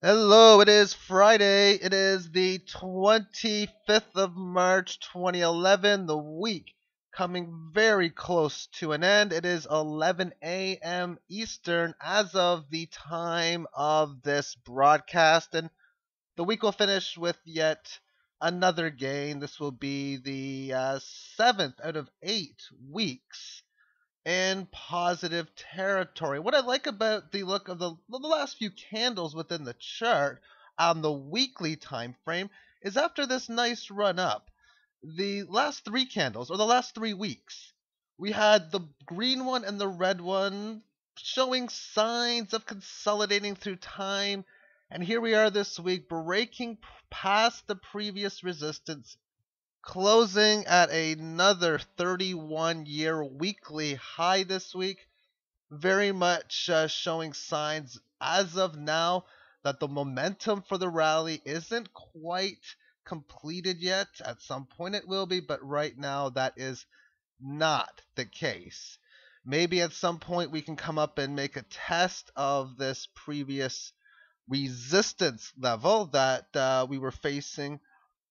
Hello, it is Friday. It is the 25th of March 2011, the week coming very close to an end. It is 11 a.m. Eastern as of the time of this broadcast, and the week will finish with yet another gain. This will be the seventh out of 8 weeks in positive territory. What I like about the look of the last few candles within the chart on the weekly time frame is after this nice run up, the last three candles or the last 3 weeks, we had the green one and the red one showing signs of consolidating through time. And here we are this week breaking past the previous resistance, closing at another 31-year weekly high this week, very much showing signs as of now that the momentum for the rally isn't quite completed yet. At some point it will be, but right now that is not the case. Maybe at some point we can come up and make a test of this previous resistance level that we were facing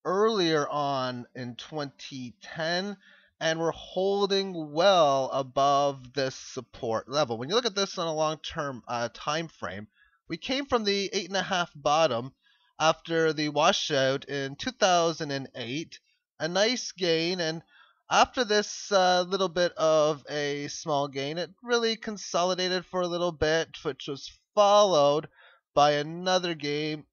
earlier on in 2010, and we're holding well above this support level. When you look at this on a long-term time frame, we came from the 8.5 bottom after the washout in 2008, a nice gain, and after this little bit of a small gain, it really consolidated for a little bit, which was followed by another gain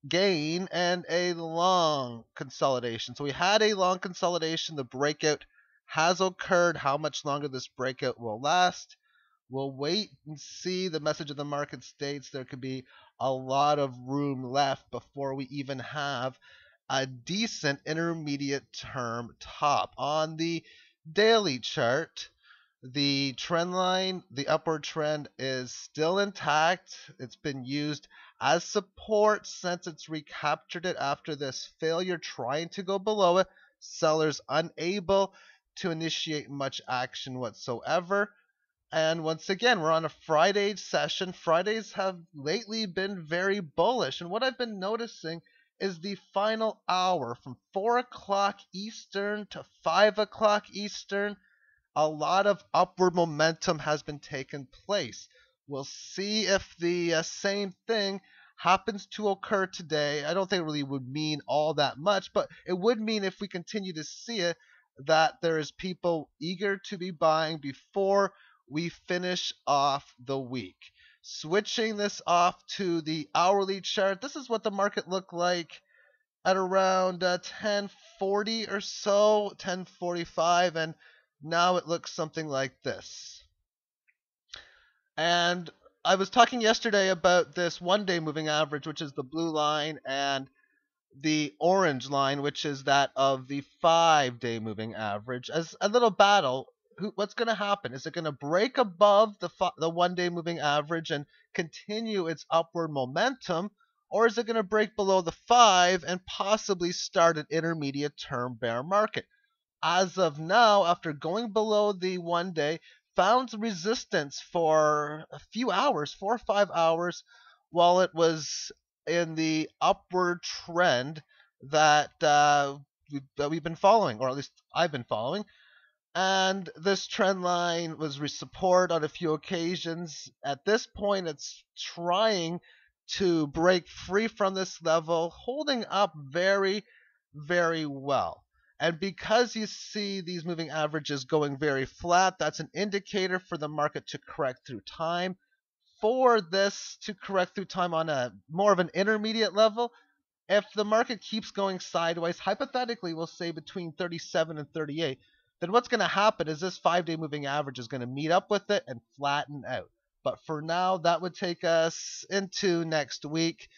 and a long consolidation. So we had a long consolidation. The breakout has occurred. How much longer this breakout will last, we'll wait and see. The message of the market states there could be a lot of room left before we even have a decent intermediate term top. On the daily chart, the trend line, the upward trend is still intact. It's been used as support since it's recaptured it after this failure trying to go below it. Sellers unable to initiate much action whatsoever. And once again, we're on a Friday session. Fridays have lately been very bullish. And what I've been noticing is the final hour from 4 o'clock Eastern to 5 o'clock Eastern, a lot of upward momentum has been taken place. We'll see if the same thing happens to occur today. I don't think it really would mean all that much, but it would mean if we continue to see it that there is people eager to be buying before we finish off the week. Switching this off to the hourly chart, this is what the market looked like at around 1040 or so, 1045, and now it looks something like this. And I was talking yesterday about this 1 day moving average, which is the blue line, and the orange line, which is that of the 5 day moving average, as a little battle. What's going to happen? Is it going to break above the 1 day moving average and continue its upward momentum, or is it going to break below the 5 and possibly start an intermediate term bear market? As of now, after going below the 1 day, found resistance for a few hours, 4 or 5 hours, while it was in the upward trend that we've been following, or at least I've been following. And this trend line was support on a few occasions. At this point, it's trying to break free from this level, holding up very, very well. And because you see these moving averages going very flat, that's an indicator for the market to correct through time. For this to correct through time on a more of an intermediate level, if the market keeps going sideways, hypothetically, we'll say between 37 and 38, then what's going to happen is this 5 day moving average is going to meet up with it and flatten out. But for now, that would take us into next week.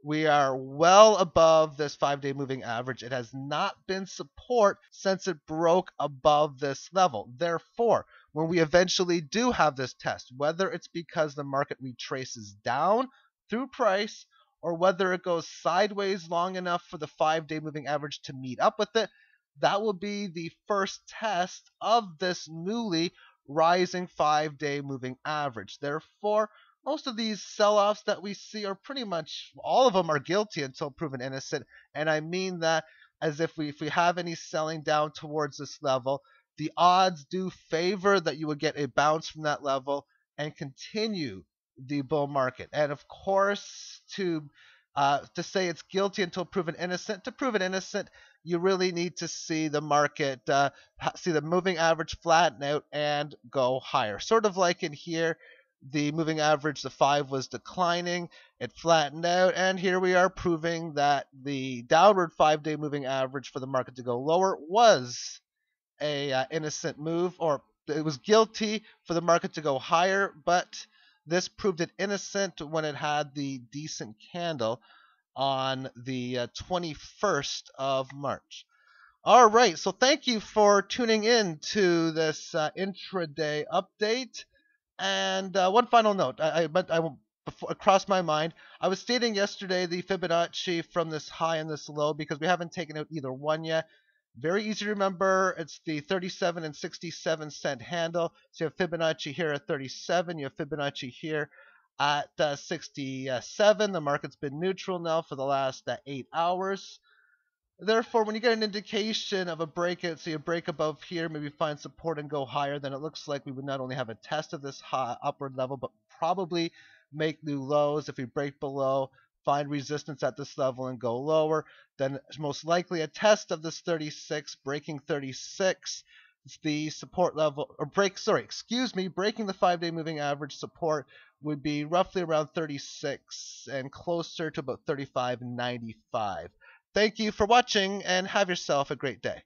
We are well above this 5 day moving average. It has not been support since it broke above this level. Therefore, when we eventually do have this test, whether it's because the market retraces down through price or whether it goes sideways long enough for the 5 day moving average to meet up with it, that will be the first test of this newly rising 5 day moving average. Therefore, most of these sell-offs that we see are pretty much all of them are guilty until proven innocent, and I mean that as if we have any selling down towards this level, the odds do favor that you would get a bounce from that level and continue the bull market. And of course, to say it's guilty until proven innocent, to prove it innocent, you really need to see the market, see the moving average flatten out and go higher. Sort of like in here, the moving average, the 5 was declining, it flattened out, and here we are proving that the downward 5-day moving average for the market to go lower was a innocent move, or it was guilty for the market to go higher, but this proved it innocent when it had the decent candle on the 21st of March. All right, so thank you for tuning in to this intraday update. And one final note, before it crossed my mind. I was stating yesterday the Fibonacci from this high and this low because we haven't taken out either one yet. Very easy to remember. It's the 37 and 67 cent handle. So you have Fibonacci here at 37. You have Fibonacci here at 67. The market's been neutral now for the last 8 hours. Therefore, when you get an indication of a breakout, so you break above here, maybe find support and go higher, then it looks like we would not only have a test of this high upward level, but probably make new lows. If we break below, find resistance at this level and go lower, then most likely a test of this 36, breaking 36. It's the support level, or breaking the 5-day moving average support would be roughly around 36 and closer to about 35.95. Thank you for watching and have yourself a great day.